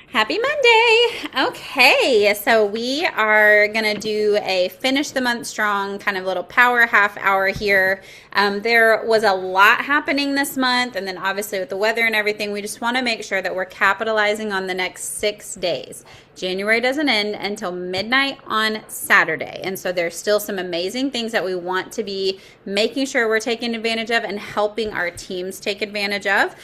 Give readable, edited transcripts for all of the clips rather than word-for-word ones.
Happy Monday. Okay, so we are going to do a finish the month strong kind of little power half hour here. There was a lot happening this month, and then obviously with the weather and everything, we just want to make sure that we're capitalizing on the next 6 days. January doesn't end until midnight on Saturday, and so there's still some amazing things that we want to be making sure we're taking advantage of and helping our teams take advantage of.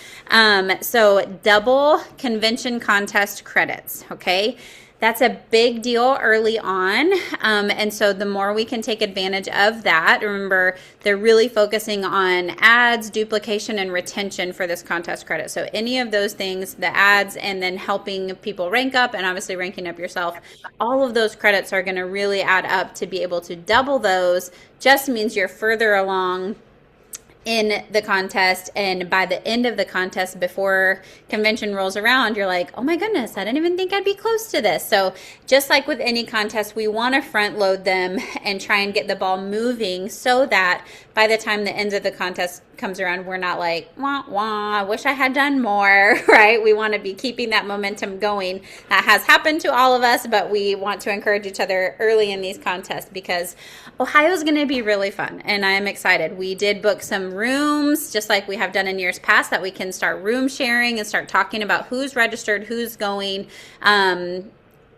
So double convention contest credits, okay? That's a big deal early on. And so the more we can take advantage of that, remember, they're really focusing on ads, duplication, and retention for this contest credit. So any of those things, the ads, and then helping people rank up and obviously ranking up yourself, all of those credits are going to really add up to be able to double those. Just means you're further along in the contest, and by the end of the contest, before convention rolls around, you're like, oh my goodness, I didn't even think I'd be close to this. So just like with any contest, we want to front load them and try and get the ball moving so that by the time the end of the contest comes around, we're not like, wah, wah, I wish I had done more, right? We want to be keeping that momentum going. That has happened to all of us, but we want to encourage each other early in these contests because Ohio's going to be really fun, and I am excited. We did book some rooms, just like we have done in years past, that we can start room sharing and start talking about who's registered, who's going.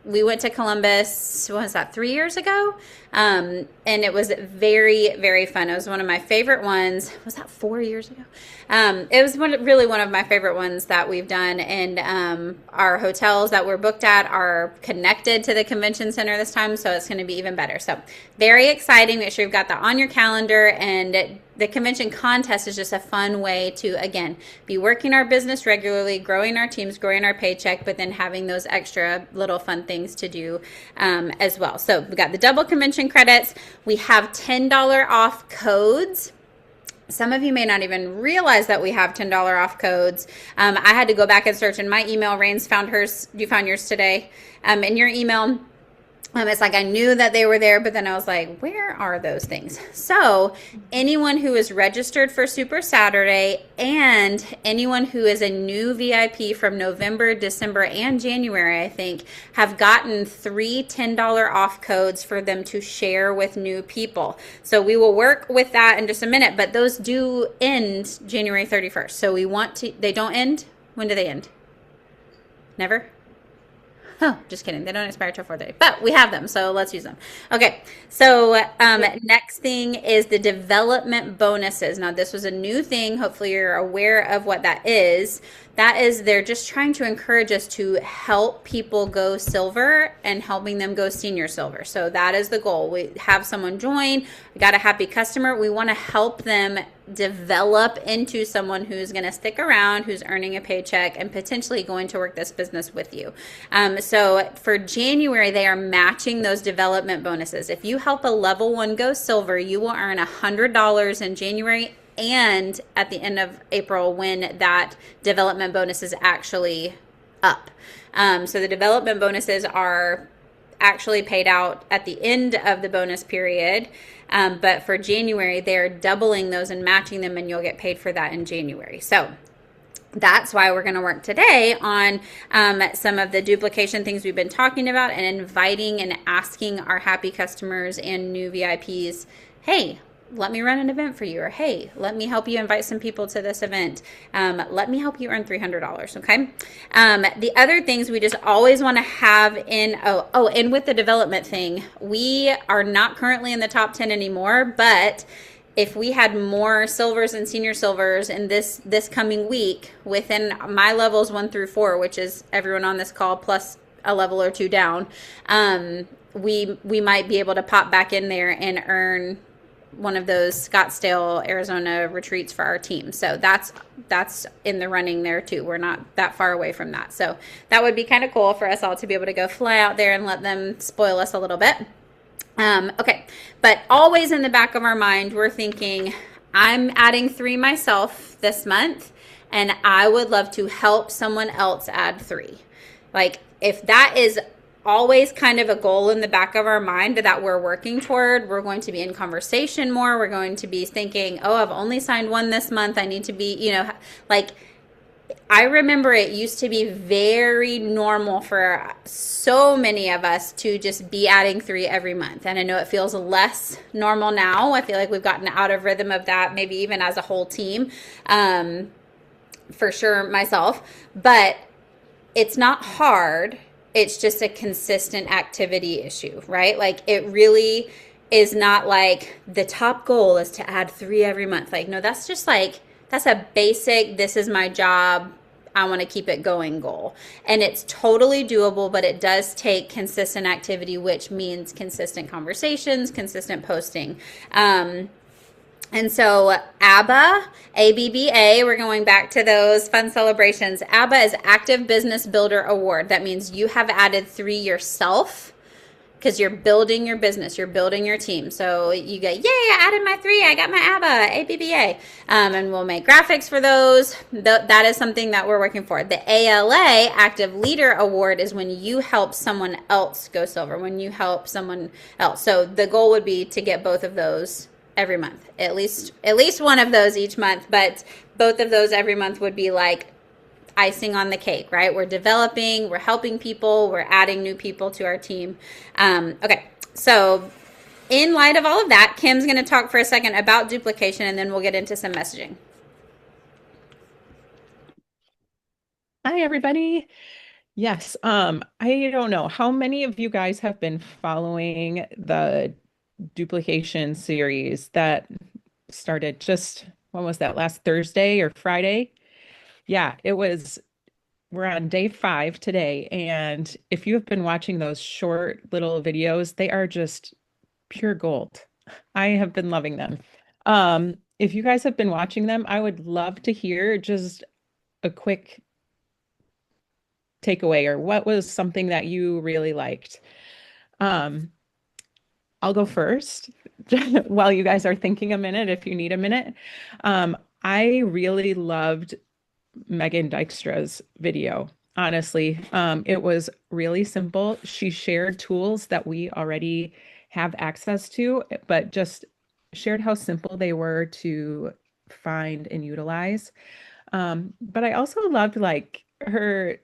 We went to Columbus, what was that, 3 years ago? And it was very, very fun. It was one of my favorite ones. Was that 4 years ago? It was really one of my favorite ones that we've done. And our hotels that we're booked at are connected to the convention center this time, so it's going to be even better. So very exciting. Make sure you've got that on your calendar. And the convention contest is just a fun way to, again, be working our business regularly, growing our teams, growing our paycheck, but then having those extra little fun things to do as well. So we got the double convention credits. We have $10 off codes. Some of you may not even realize that we have $10 off codes. I had to go back and search in my email. Rain's found hers. You found yours today. In your email, it's like I knew that they were there, but then I was like, where are those things? So anyone who is registered for Super Saturday and anyone who is a new VIP from November, December, and January, I think, have gotten 3 $10 off codes for them to share with new people. So we will work with that in just a minute, but those do end January 31st. So we want to, they don't end? When do they end? Never? Oh, just kidding. They don't expire till 4:30, but we have them, so let's use them. Okay, so next thing is the development bonuses. Now, this was a new thing. Hopefully, you're aware of what that is. That is, they're just trying to encourage us to help people go silver and helping them go senior silver. So that is the goal. We have someone join. We got a happy customer. We want to help them develop into someone who's going to stick around, who's earning a paycheck, and potentially going to work this business with you. So for January, they are matching those development bonuses. If you help a level 1 go silver, you will earn $100 in January and at the end of April when that development bonus is actually up. So the development bonuses are actually paid out at the end of the bonus period. But for January, they're doubling those and matching them, and you'll get paid for that in January. So that's why we're going to work today on some of the duplication things we've been talking about and inviting and asking our happy customers and new VIPs, hey, let me run an event for you, or hey, let me help you invite some people to this event. Let me help you earn $300, okay? The other things we just always want to have in, and with the development thing, we are not currently in the top 10 anymore, but if we had more silvers and senior silvers in this coming week within my levels 1 through 4, which is everyone on this call plus a level or 2 down, we might be able to pop back in there and earn one of those Scottsdale, Arizona retreats for our team. So that's in the running there too. We're not that far away from that. So that would be kind of cool for us all to be able to go fly out there and let them spoil us a little bit. Okay, but always in the back of our mind, we're thinking, I'm adding 3 myself this month, and I would love to help someone else add 3. Like, if that is always kind of a goal in the back of our mind that we're working toward, we're going to be in conversation more. We're going to be thinking, oh, I've only signed 1 this month. I need to be, like, I remember it used to be very normal for so many of us to just be adding three every month. And I know it feels less normal now. I feel like we've gotten out of rhythm of that, maybe even as a whole team, um, for sure myself. But it's not hard. It's just a consistent activity issue, right? Like it really is not like the top goal is to add three every month. Like, no, that's just like, that's a basic, this is my job. I want to keep it going goal. And it's totally doable, but it does take consistent activity, which means consistent conversations, consistent posting. And so ABBA, ABBA, we're going back to those fun celebrations. ABBA is Active Business Builder Award. That means you have added three yourself because you're building your business, you're building your team. So you go, yay, I added my three, I got my ABBA, ABBA. And we'll make graphics for those. That is something that we're working for. The ALA, Active Leader Award, is when you help someone else go silver, when you help someone else. So the goal would be to get both of those every month, at least one of those each month, but both of those every month would be like icing on the cake, right? We're developing, we're helping people, we're adding new people to our team. Okay, so in light of all of that, Kim's going to talk for a second about duplication, and then we'll get into some messaging. Hi, everybody. Yes, I don't know how many of you guys have been following the duplication series that started just, when was that, last Thursday or Friday? Yeah, we're on day 5 today. And if you have been watching those short little videos, they are just pure gold. I have been loving them. If you guys have been watching them, I would love to hear just a quick takeaway or what was something that you really liked. Um, I'll go first while you guys are thinking a minute, if you need a minute. Um, I really loved Megan Dykstra's video. Honestly, it was really simple. She shared tools that we already have access to, but just shared how simple they were to find and utilize. But I also loved like her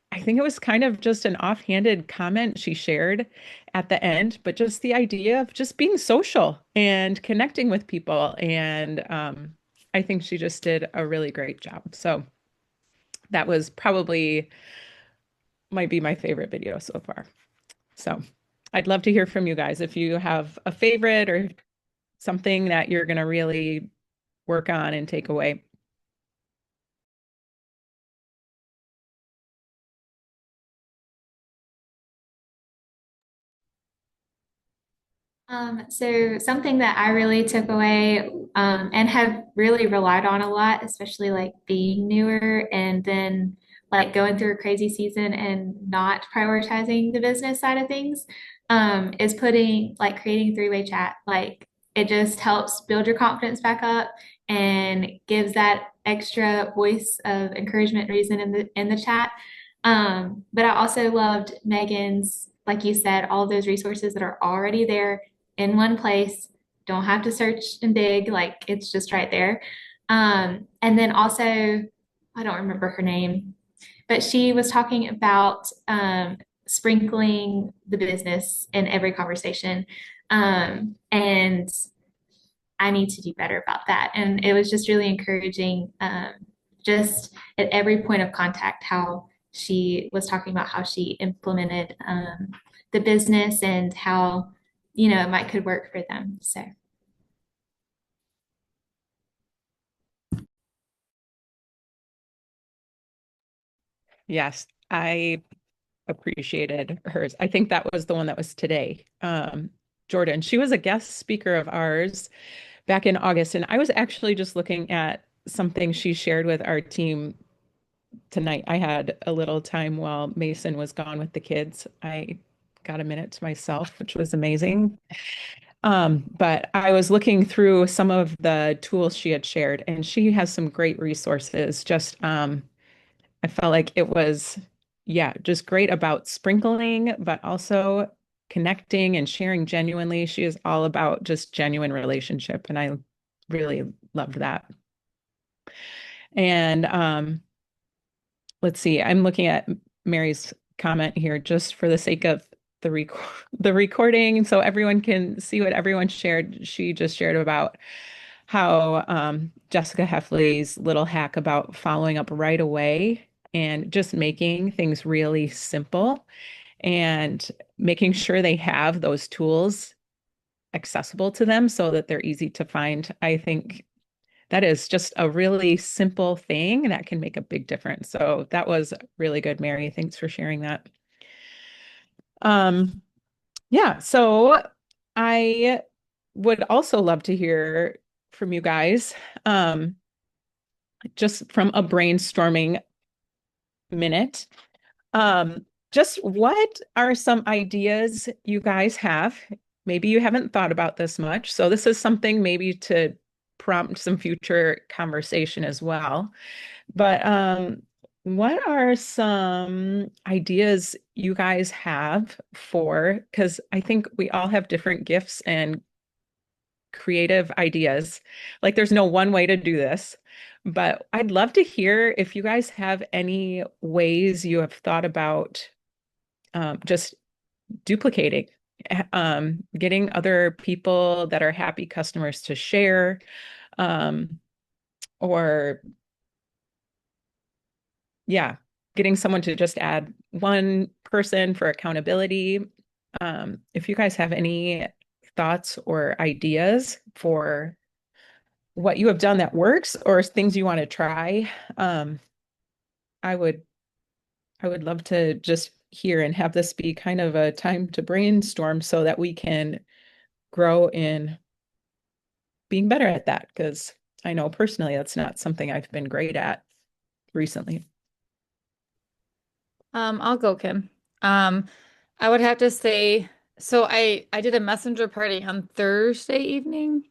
I think it was kind of just an offhanded comment she shared at the end, but just the idea of just being social and connecting with people. And I think she just did a really great job. So that was probably might be my favorite video so far. So I'd love to hear from you guys if you have a favorite or something that you're going to really work on and take away. So something that I really took away and have really relied on a lot, especially like being newer and then like going through a crazy season and not prioritizing the business side of things, is putting like creating three-way chat. Like it just helps build your confidence back up and gives that extra voice of encouragement reason in the chat. But I also loved Megan's, like you said, all of those resources that are already there in one place. Don't have to search and dig, like it's just right there. And then also, I don't remember her name, but she was talking about sprinkling the business in every conversation. And I need to do better about that. And it was just really encouraging, just at every point of contact, how she was talking about how she implemented the business and how, it might could work for them. So, Yes, I appreciated hers. I think that was the one that was today. Jordan, she was a guest speaker of ours back in August, and I was actually just looking at something she shared with our team tonight. I had a little time while Mason was gone with the kids. I got a minute to myself, which was amazing. But I was looking through some of the tools she had shared, and she has some great resources. Just I felt like it was, yeah, just great about sprinkling, but also connecting and sharing genuinely. She is all about just genuine relationship, and I really loved that. And let's see, I'm looking at Mary's comment here just for the sake of the recording so everyone can see what everyone shared. She just shared about how Jessica Heffley's little hack about following up right away and just making things really simple and making sure they have those tools accessible to them so that they're easy to find. I think that is just a really simple thing that can make a big difference. So that was really good, Mary. Thanks for sharing that. Um, yeah, so I would also love to hear from you guys, um, just from a brainstorming minute. Um, just what are some ideas you guys have? Maybe you haven't thought about this much. So this is something maybe to prompt some future conversation as well. But what are some ideas you guys have for, because I think we all have different gifts and creative ideas. Like there's no one way to do this, but I'd love to hear if you guys have any ways you have thought about just duplicating, getting other people that are happy customers to share, um, or yeah, getting someone to just add one person for accountability. If you guys have any thoughts or ideas for what you have done that works or things you want to try, um, I would I would love to just hear and have this be kind of a time to brainstorm so that we can grow in being better at that because I know personally that's not something I've been great at recently. I'll go, Kim. Um, I would have to say, so I did a messenger party on Thursday evening,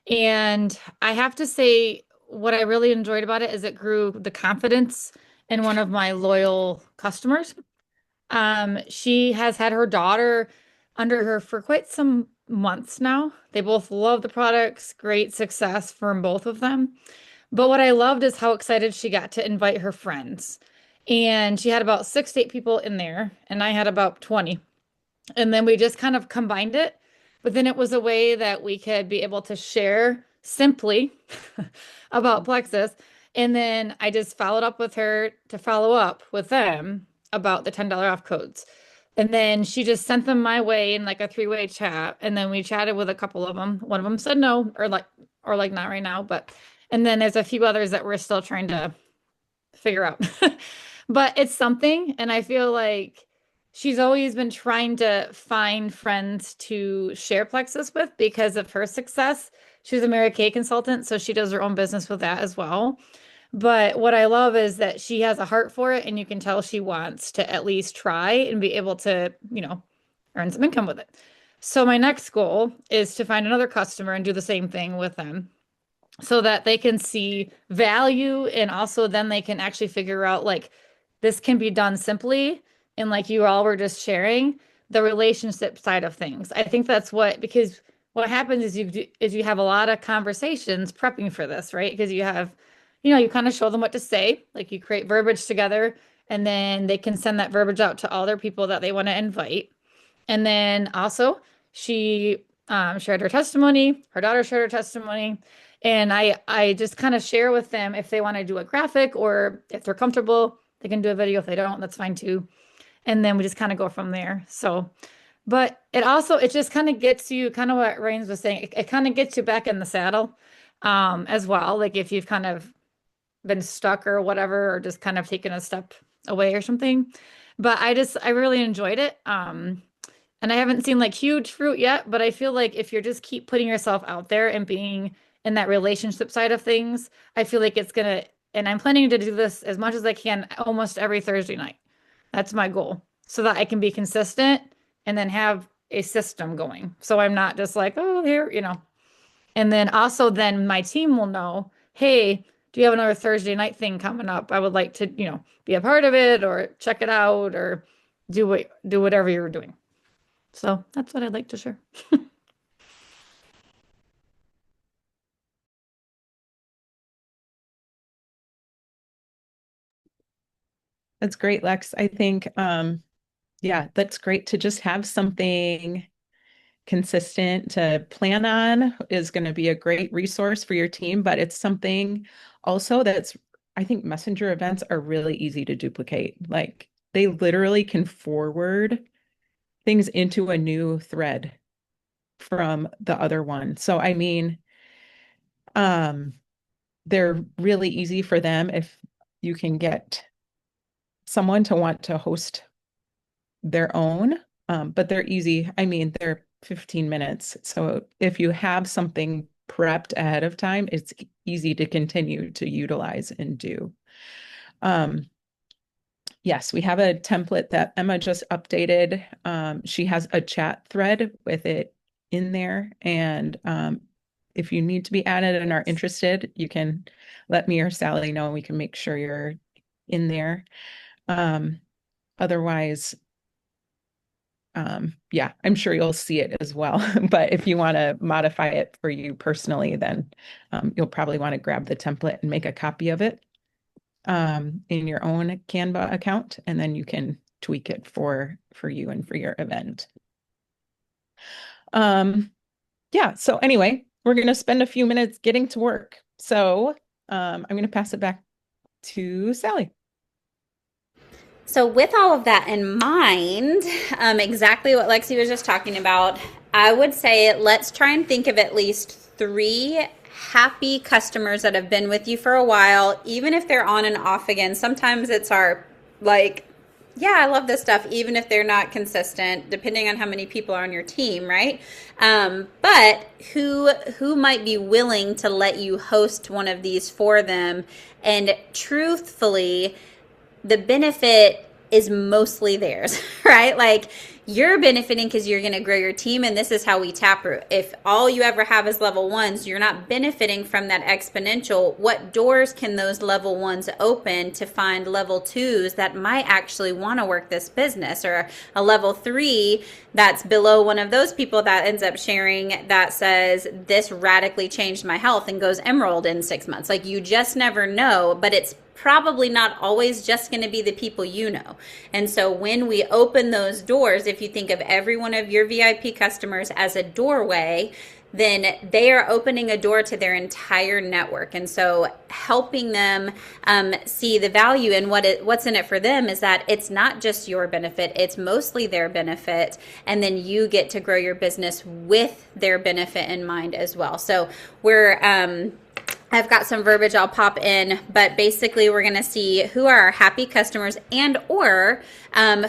and I have to say what I really enjoyed about it is it grew the confidence in one of my loyal customers. She has had her daughter under her for quite some months now. They both love the products, great success from both of them. But what I loved is how excited she got to invite her friends. And she had about 6 to 8 people in there, and I had about 20. And then we just kind of combined it. But then it was a way that we could be able to share simply about Plexus. And then I just followed up with her to follow up with them about the $10 off codes. And then she just sent them my way in like a three-way chat. And then we chatted with a couple of them. One of them said no, or like not right now, but and then there's a few others that we're still trying to figure out. But it's something, and I feel like she's always been trying to find friends to share Plexus with because of her success. She's a Mary Kay consultant, so she does her own business with that as well. But what I love is that she has a heart for it, and you can tell she wants to at least try and be able to, earn some income with it. So my next goal is to find another customer and do the same thing with them so that they can see value and also then they can actually figure out like this can be done simply and like you all were just sharing the relationship side of things. I think that's because what happens is you have a lot of conversations prepping for this, right? Because you have, you kind of show them what to say, like you create verbiage together and then they can send that verbiage out to all their people that they want to invite. And then also, she shared her testimony. Her daughter shared her testimony. And I just kind of share with them if they want to do a graphic or if they're comfortable, they can do a video. If they don't, that's fine too. And then we just kind of go from there. So, but it just kind of gets you, kind of what Rains was saying, it kind of gets you back in the saddle as well. Like if you've kind of been stuck or whatever, or just kind of taken a step away or something. But I really enjoyed it. And I haven't seen like huge fruit yet, but I feel like if you're just keep putting yourself out there and being in that relationship side of things, I feel like it's gonna, and I'm planning to do this as much as I can almost every Thursday night. That's my goal so that I can be consistent and then have a system going. So I'm not just like, oh, here. And then also then my team will know, hey, do you have another Thursday night thing coming up? I would like to, be a part of it or check it out or do whatever you're doing. So that's what I'd like to share. That's great, Lex. I think, yeah, that's great to just have something consistent to plan on is going to be a great resource for your team, but it's something also that's, I think messenger events are really easy to duplicate. Like they literally can forward things into a new thread from the other one. So, I mean, um, they're really easy for them if you can get someone to want to host their own, but they're easy. I mean, they're 15 minutes. So if you have something prepped ahead of time, it's easy to continue to utilize and do. Yes, we have a template that Emma just updated. She has a chat thread with it in there. And if you need to be added and are interested, you can let me or Sally know and we can make sure you're in there. Otherwise, yeah, I'm sure you'll see it as well. But if you want to modify it for you personally, then you'll probably want to grab the template and make a copy of it in your own Canva account, and then you can tweak it for you and for your event. Yeah, so anyway, we're going to spend a few minutes getting to work. So I'm going to pass it back to Sally. So with all of that in mind, exactly what Lexi was just talking about, I would say let's try and think of at least 3 happy customers that have been with you for a while, even if they're on and off again. Sometimes it's our like, yeah, I love this stuff, even if they're not consistent, depending on how many people are on your team, right? But who might be willing to let you host one of these for them? And truthfully, the benefit is mostly theirs, right? Like you're benefiting because you're going to grow your team, and this is how we taproot. If all you ever have is level 1s, you're not benefiting from that exponential. What doors can those level 1s open to find level 2s that might actually want to work this business, or a level 3 that's below one of those people that ends up sharing that says this radically changed my health and goes emerald in 6 months. Like you just never know, but it's probably not always just going to be the people you know. And so when we open those doors, if you think of every one of your VIP customers as a doorway, then they are opening a door to their entire network. And so helping them see the value in what's in it for them is that it's not just your benefit, it's mostly their benefit. And then you get to grow your business with their benefit in mind as well. So I've got some verbiage I'll pop in, but basically we're going to see who are our happy customers and or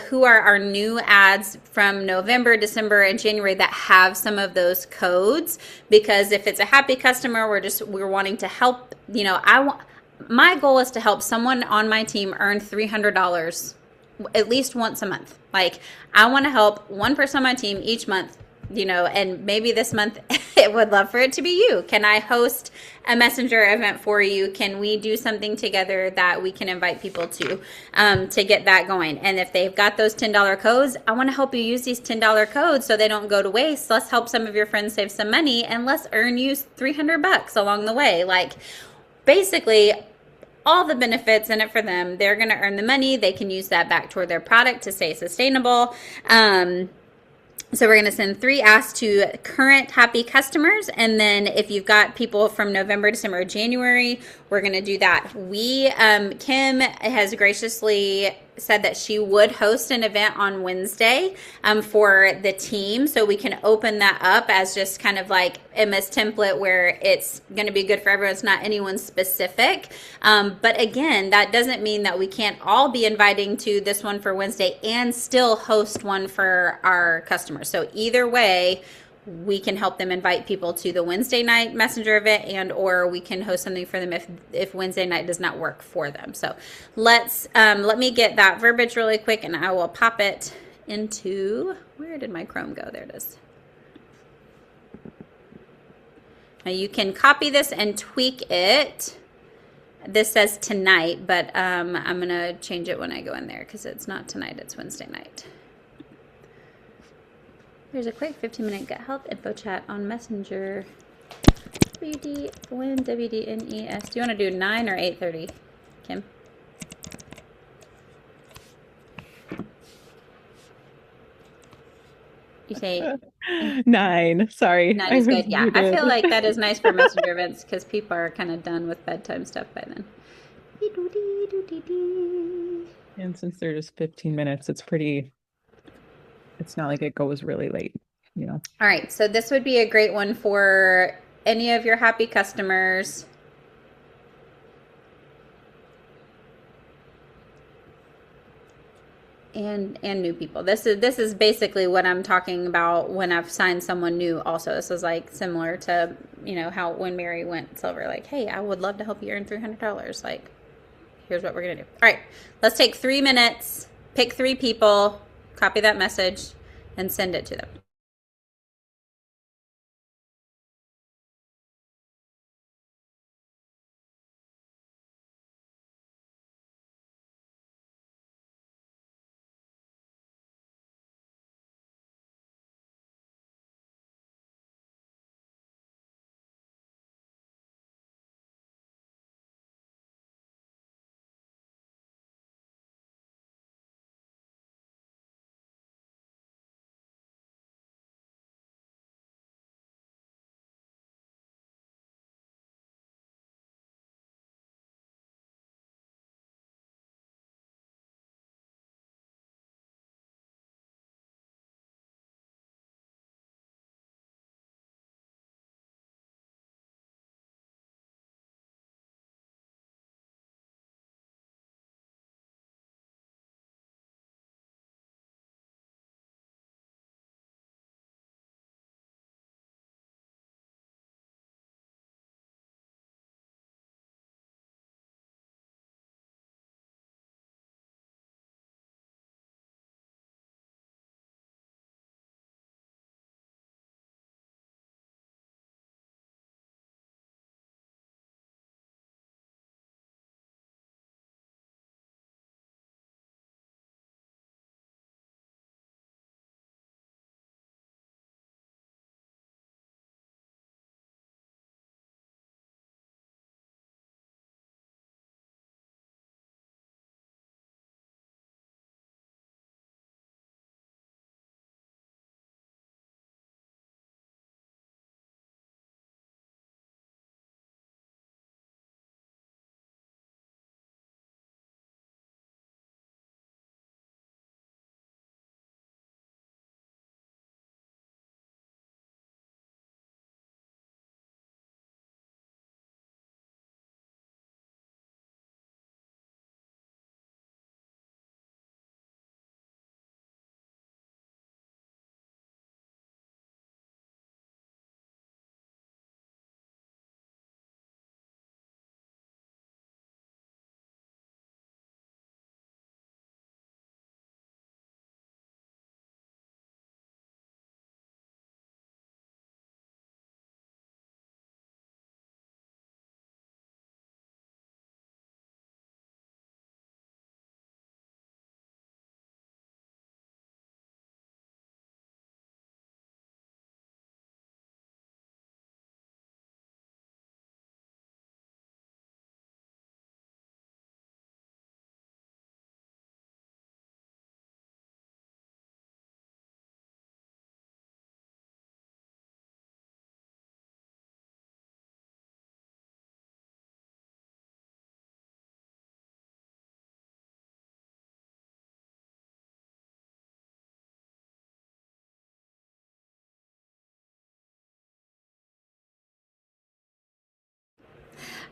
who are our new ads from November, December, and January that have some of those codes. Because if it's a happy customer, we're wanting to help. You know, my goal is to help someone on my team earn $300 at least once a month. Like I want to help one person on my team each month. You know, and maybe this month I would love for it to be you. Can I host a messenger event for you? Can we do something together that we can invite people to get that going? And if they've got those $10 codes, I want to help you use these $10 codes so they don't go to waste. Let's help some of your friends save some money, and let's earn you $300 along the way. Like basically all the benefits in it for them. They're going to earn the money. They can use that back toward their product to stay sustainable. So we're going to send 3 asks to current happy customers. And then if you've got people from November, December, January, we're going to do that. Kim has graciously said that she would host an event on Wednesday for the team. So we can open that up as just kind of like Emma's template where it's going to be good for everyone. It's not anyone specific. But again, that doesn't mean that we can't all be inviting to this one for Wednesday and still host one for our customers. So either way, we can help them invite people to the Wednesday night messenger event, and or we can host something for them if Wednesday night does not work for them. So let me get that verbiage really quick, and I will pop it into, where did my Chrome go? There it is. Now you can copy this and tweak it. This says tonight, but I'm going to change it when I go in there because it's not tonight, it's Wednesday night. There's a quick 15-minute Gut Health info chat on Messenger. WDNES. Do you want to do 9 or 8:30, Kim? You say 9. Sorry, 9 I is was good. Yeah, I feel muted. like that is nice for messenger events because people are kind of done with bedtime stuff by then. And since they're just 15 minutes, it's not like it goes really late, you know. All right, so this would be a great one for any of your happy customers. And new people. This is basically what I'm talking about when I've signed someone new also. This is like similar to, how when Mary went silver, like, hey, I would love to help you earn $300. Like, here's what we're gonna do. All right, let's take 3 minutes, pick 3 people, copy that message, and send it to them.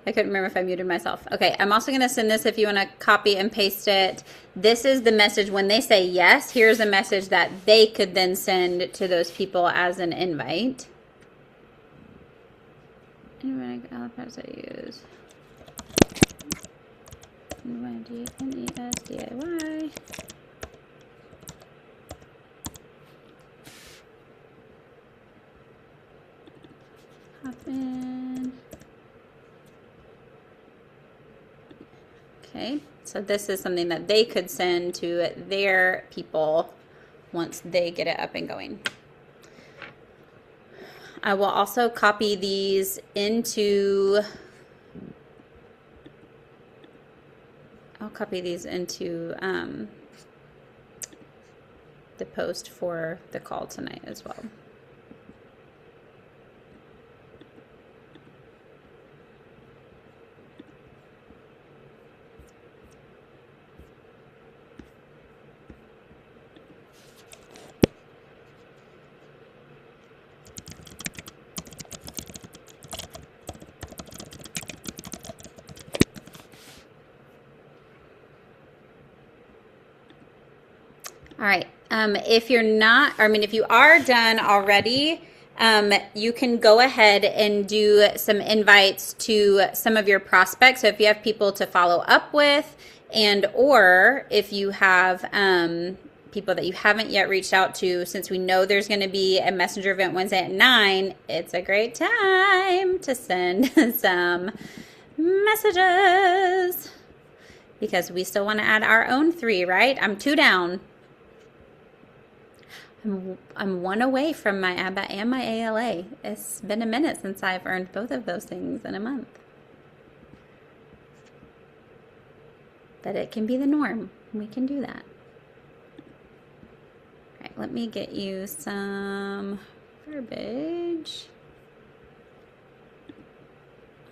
I couldn't remember if I muted myself. Okay, I'm also going to send this if you want to copy and paste it. This is the message when they say yes. Here's a message that they could then send to those people as an invite. All the I use. NESDIY. Hop in. Okay, so this is something that they could send to their people once they get it up and going. I will also copy these into, the post for the call tonight as well. All right. If you're not, if you are done already, you can go ahead and do some invites to some of your prospects. So if you have people to follow up with, and or if you have people that you haven't yet reached out to, since we know there's going to be a messenger event Wednesday at 9, it's a great time to send some messages because we still want to add our own 3, right? I'm 2 down. I'm 1 away from my ABBA and my ALA. It's been a minute since I've earned both of those things in a month. But it can be the norm. We can do that. All right, let me get you some verbiage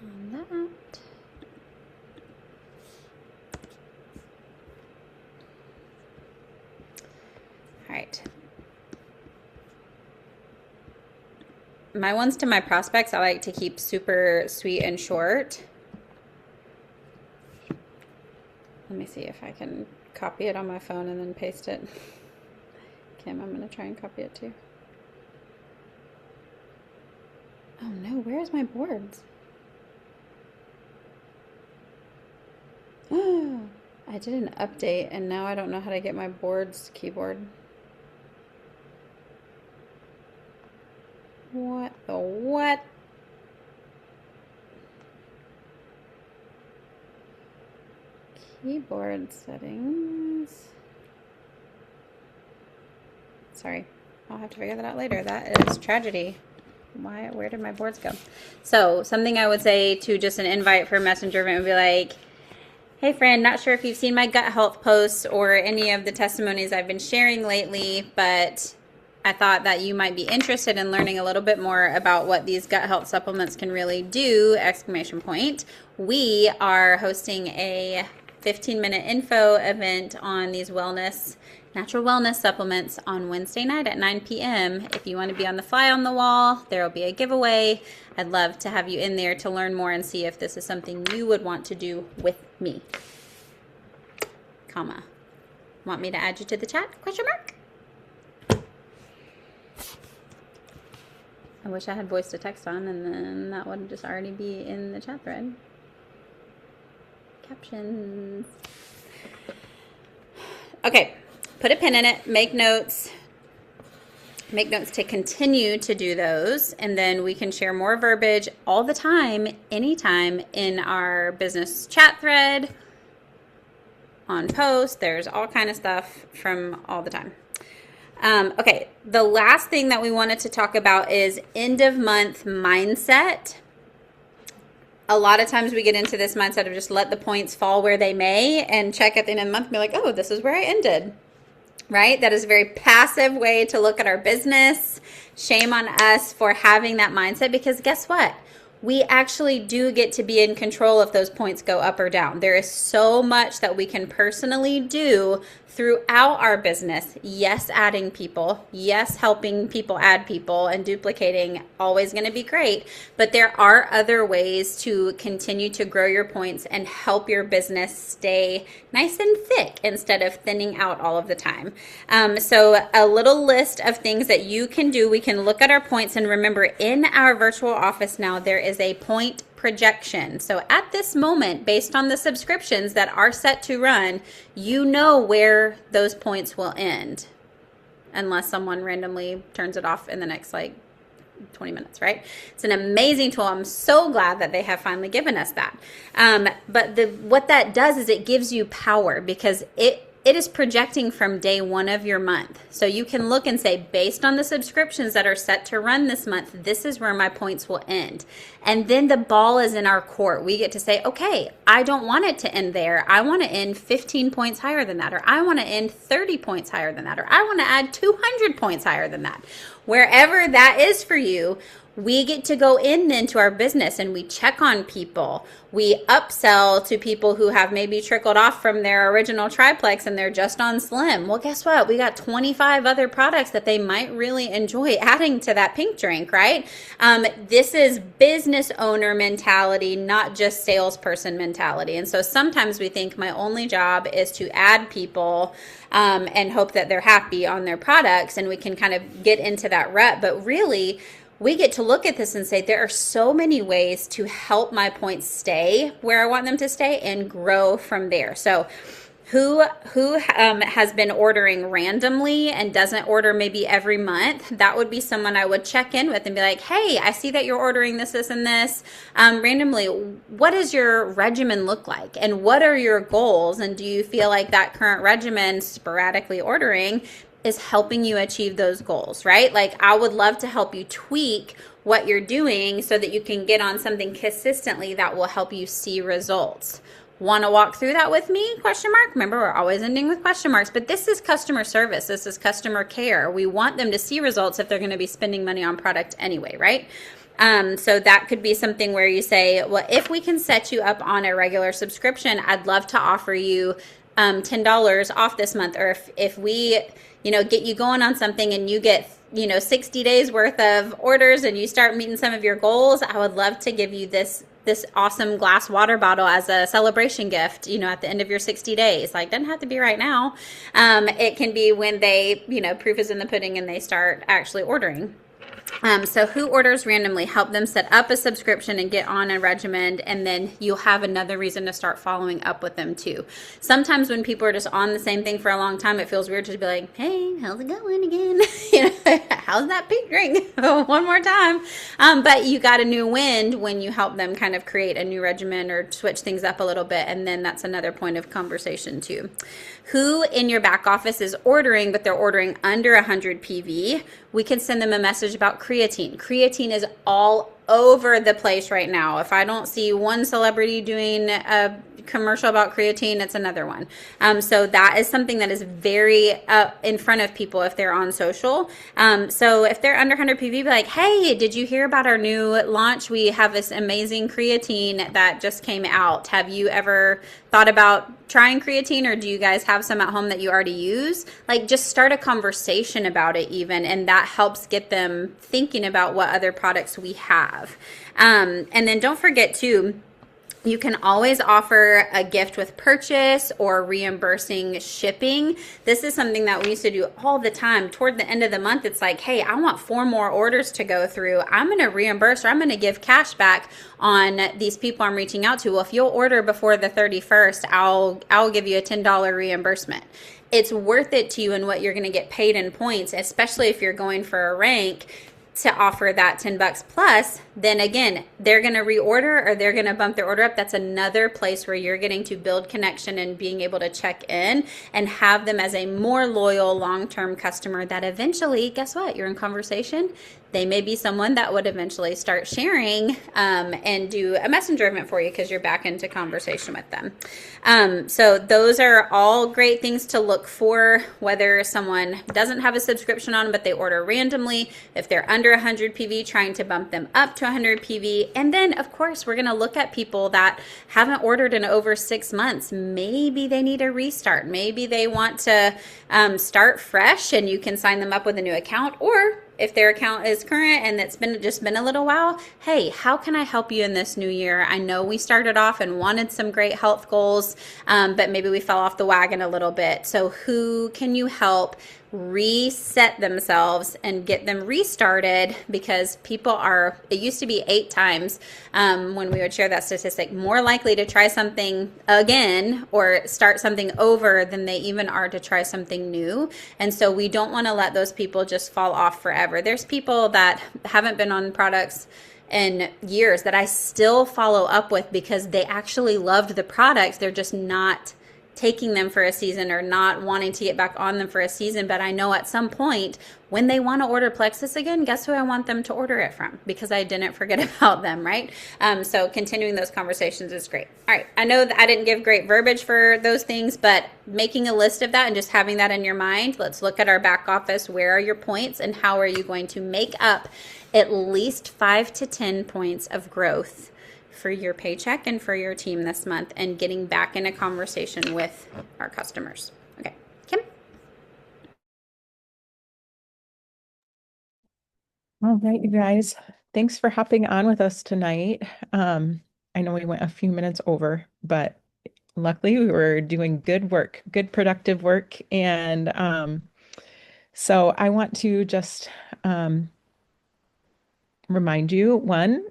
on that. All right. My ones to my prospects, I like to keep super sweet and short. Let me see if I can copy it on my phone and then paste it. Kim, I'm going to try and copy it too. Oh no, where's my boards? Oh, I did an update and now I don't know how to get my boards keyboard. What the what? Keyboard settings. Sorry, I'll have to figure that out later. That is tragedy. Where did my boards go? So something I would say to just an invite for Messenger event would be like, hey friend, not sure if you've seen my gut health posts or any of the testimonies I've been sharing lately, but I thought that you might be interested in learning a little bit more about what these gut health supplements can really do, ! We are hosting a 15-minute info event on these natural wellness supplements on Wednesday night at 9 p.m. If you want to be on the fly on the wall, there will be a giveaway. I'd love to have you in there to learn more and see if this is something you would want to do with me. Want me to add you to the chat? ? I wish I had voice to text on, and then that would just already be in the chat thread. Captions. Okay, put a pin in it, make notes. Make notes to continue to do those, and then we can share more verbiage all the time, anytime in our business chat thread, on post. There's all kind of stuff from all the time. Okay, the last thing that we wanted to talk about is end of month mindset. A lot of times we get into this mindset of just let the points fall where they may and check at the end of the month and be like, oh, this is where I ended, right? That is a very passive way to look at our business. Shame on us for having that mindset, because guess what? We actually do get to be in control if those points go up or down. There is so much that we can personally do throughout our business. Yes, adding people. Yes, helping people add people and duplicating, always going to be great. But there are other ways to continue to grow your points and help your business stay nice and thick instead of thinning out all of the time. So a little list of things that you can do. We can look at our points, and remember, in our virtual office now, there is a point projection. So at this moment, based on the subscriptions that are set to run, you know where those points will end, unless someone randomly turns it off in the next 20 minutes, right? It's an amazing tool. I'm so glad that they have finally given us that. But what that does is it gives you power, because it is projecting from day one of your month. So you can look and say, based on the subscriptions that are set to run this month, this is where my points will end. And then the ball is in our court. We get to say, okay, I don't want it to end there. I want to end 15 points higher than that, or I want to end 30 points higher than that, or I want to add 200 points higher than that. Wherever that is for you, we get to go into our business and we check on people. We upsell to people who have maybe trickled off from their original triplex and they're just on Slim. Well, guess what? We got 25 other products that they might really enjoy adding to that pink drink, right? This is business owner mentality, not just salesperson mentality. And so sometimes we think my only job is to add people and hope that they're happy on their products, and we can kind of get into that rut. But really, we get to look at this and say, there are so many ways to help my points stay where I want them to stay and grow from there. So who has been ordering randomly and doesn't order maybe every month? That would be someone I would check in with and be like, hey, I see that you're ordering this, this, and this randomly. What does your regimen look like? And what are your goals? And do you feel like that current regimen, sporadically ordering, is helping you achieve those goals, right? Like, I would love to help you tweak what you're doing so that you can get on something consistently that will help you see results. Want to walk through that with me? Question mark. Remember, we're always ending with question marks, but this is customer service. This is customer care. We want them to see results if they're going to be spending money on product anyway, right? So that could be something where you say, well, if we can set you up on a regular subscription, I'd love to offer you $10 off this month. Or if we, get you going on something and you get, 60 days worth of orders and you start meeting some of your goals, I would love to give you this awesome glass water bottle as a celebration gift, at the end of your 60 days. Like, doesn't have to be right now. It can be when they, proof is in the pudding and they start actually ordering. So who orders randomly, help them set up a subscription and get on a regimen, and then you'll have another reason to start following up with them too. Sometimes when people are just on the same thing for a long time, it feels weird to be like, hey, how's it going again? How's that pink drink? One more time. But you got a new wind when you help them kind of create a new regimen or switch things up a little bit, and then that's another point of conversation too. Who in your back office is ordering, but they're ordering under 100 PV? We can send them a message about creatine. Creatine is all over the place right now. If I don't see one celebrity doing a commercial about creatine, it's another one. So that is something that is very in front of people if they're on social. So if they're under 100 PV, be like, hey, did you hear about our new launch? We have this amazing creatine that just came out. Have you ever thought about trying creatine, or do you guys have some at home that you already use? Like, just start a conversation about it even, and that helps get them thinking about what other products we have. And then don't forget too, you can always offer a gift with purchase or reimbursing shipping. This is something that we used to do all the time. Toward the end of the month, it's like, hey, I want 4 more orders to go through. I'm going to reimburse, or I'm going to give cash back on these people I'm reaching out to. Well, if you'll order before the 31st, I'll give you a $10 reimbursement. It's worth it to you and what you're going to get paid in points, especially if you're going for a rank, to offer that $10 plus. Then again, they're going to reorder or they're going to bump their order up. That's another place where you're getting to build connection and being able to check in and have them as a more loyal long-term customer that eventually, guess what? You're in conversation. They may be someone that would eventually start sharing and do a messenger event for you because you're back into conversation with them. So those are all great things to look for, whether someone doesn't have a subscription on, but they order randomly, if they're under 100 PV, trying to bump them up to 100 PV. And then, of course, we're going to look at people that haven't ordered in over 6 months. Maybe they need a restart. Maybe they want to start fresh, and you can sign them up with a new account. Or if their account is current and it's just been a little while, hey, how can I help you in this new year? I know we started off and wanted some great health goals, but maybe we fell off the wagon a little bit. So who can you help reset themselves and get them restarted? Because people are, it used to be 8 times when we would share that statistic, more likely to try something again or start something over than they even are to try something new. And so we don't want to let those people just fall off forever. There's people that haven't been on products in years that I still follow up with because they actually loved the product. They're just not taking them for a season or not wanting to get back on them for a season, but I know at some point when they want to order Plexus again, guess who I want them to order it from, because I didn't forget about them, right? So continuing those conversations is great. All right, I know that I didn't give great verbiage for those things, but making a list of that and just having that in your mind, let's look at our back office. Where are your points and how are you going to make up at least 5 to 10 points of growth for your paycheck and for your team this month, and getting back in a conversation with our customers. Okay, Kim? All right, you guys, thanks for hopping on with us tonight. I know we went a few minutes over, but luckily we were doing good work, good productive work. And so I want to just remind you, one,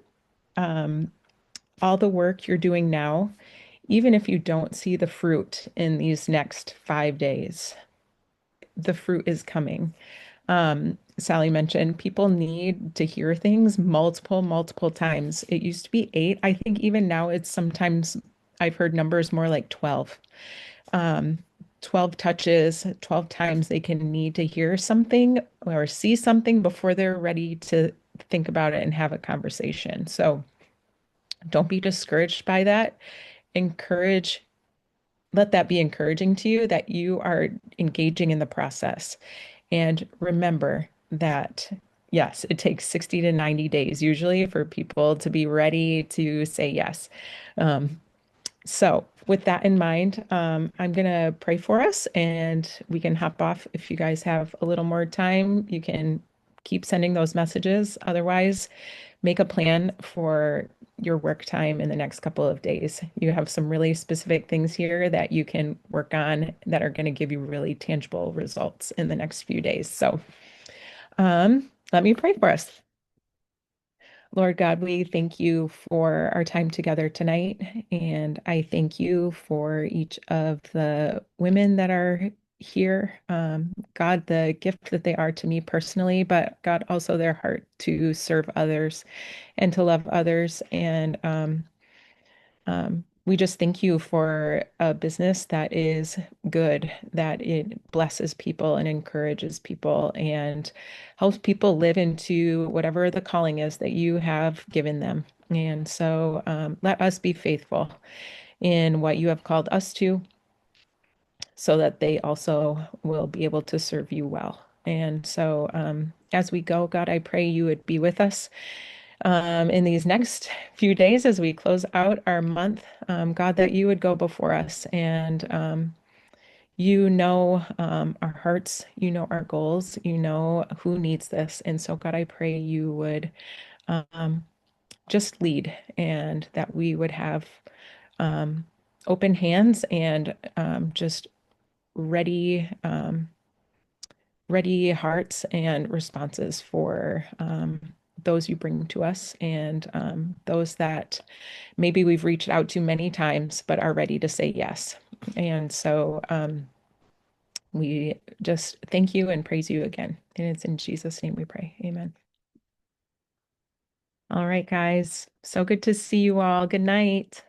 all the work you're doing now, even if you don't see the fruit in these next 5 days, the fruit is coming. Sally mentioned people need to hear things multiple times. It used to be 8. I think even now it's sometimes I've heard numbers more like 12. 12 touches, 12 times they can need to hear something or see something before they're ready to think about it and have a conversation. So don't be discouraged by that. Encourage, let that be encouraging to you that you are engaging in the process. And remember that, yes, it takes 60 to 90 days usually for people to be ready to say yes. So, with that in mind, I'm going to pray for us and we can hop off. If you guys have a little more time, you can keep sending those messages. Otherwise, make a plan for your work time in the next couple of days. You have some really specific things here that you can work on that are going to give you really tangible results in the next few days. So, let me pray for us. Lord God, we thank you for our time together tonight. And I thank you for each of the women that are here. God, the gift that they are to me personally, but God, also their heart to serve others and to love others. And we just thank you for a business that is good, that it blesses people and encourages people and helps people live into whatever the calling is that you have given them. And so let us be faithful in what you have called us to, so that they also will be able to serve you well. And so as we go, God, I pray you would be with us in these next few days as we close out our month. God, that you would go before us and you know our hearts, you know our goals, you know who needs this. And so, God, I pray you would just lead and that we would have open hands and just ready ready hearts and responses for those you bring to us and those that maybe we've reached out to many times but are ready to say yes. And so we just thank you and praise you again. And it's in Jesus' name we pray. Amen. All right, guys. So good to see you all. Good night.